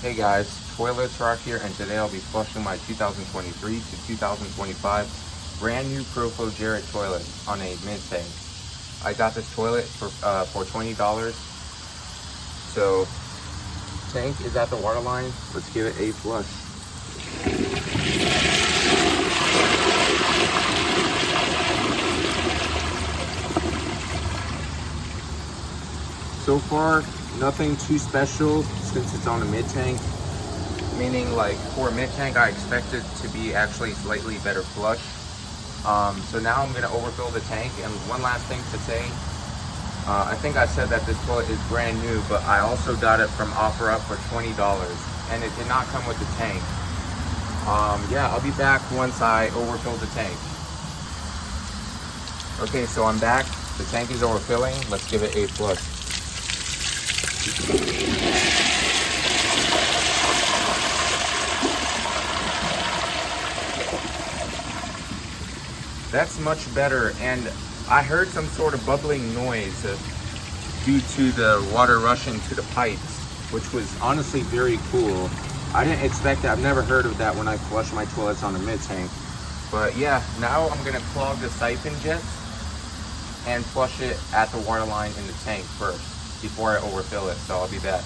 Hey guys, Toilets Rock here, and today I'll be flushing my 2023 to 2025 brand new Proflo Jerritt toilet on a mid-tank. I got this toilet for $20. So, tank is at the water line. Let's give it a flush. So far, nothing too special since it's on a mid-tank. Meaning, like, for a mid-tank, I expect it to be actually slightly better flush. So now I'm gonna overfill the tank. And one last thing to say, I think I said that this toilet is brand new, but I also got it from OfferUp for $20, and it did not come with the tank. Yeah, I'll be back once I overfill the tank. Okay, so I'm back. The tank is overfilling. Let's give it a flush. That's much better, and I heard some sort of bubbling noise due to the water rushing to the pipes, which was honestly very cool. I didn't expect that. I've never heard of that when I flush my toilets on a mid-tank. But yeah, now I'm gonna clog the siphon jets and flush it at the water line in the tank first before I overfill it, so I'll be back.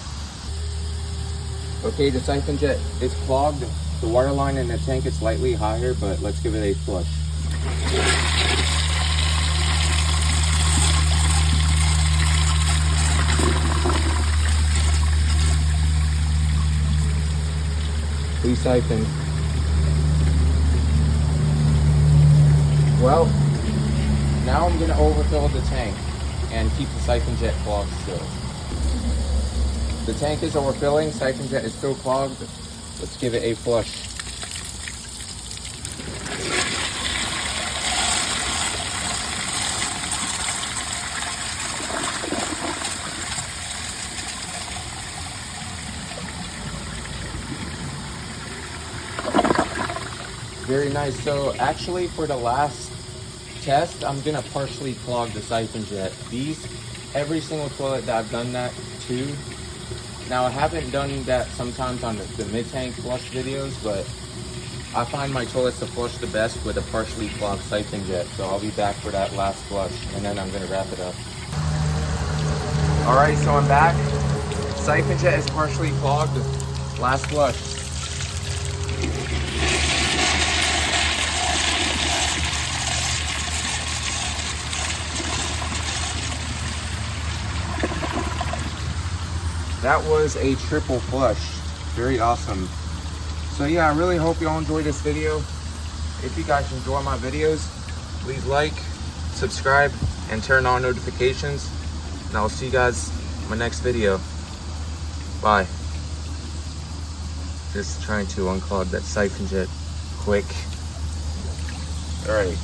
Okay, the siphon jet is clogged. The water line in the tank is slightly higher, but let's give it a flush. Please siphon. Well, now I'm going to overfill the tank and keep the siphon jet clogged still. The tank is overfilling, siphon jet is still clogged. Let's give it a flush. Very nice. So actually for the last test, I'm gonna partially clog the siphon jet. Every single toilet that I've done that to. Now I haven't done that sometimes on the mid-tank flush videos, but I find my toilets to flush the best with a partially clogged siphon jet. So I'll be back for that last flush, and then I'm gonna wrap it up. All right, so I'm back. Siphon jet is partially clogged. Last flush. That was a triple flush. Very awesome. So yeah, I really hope y'all enjoy this video. If you guys enjoy my videos, please like, subscribe, and turn on notifications. And I'll see you guys in my next video. Bye. Just trying to unclog that siphon jet quick. All right.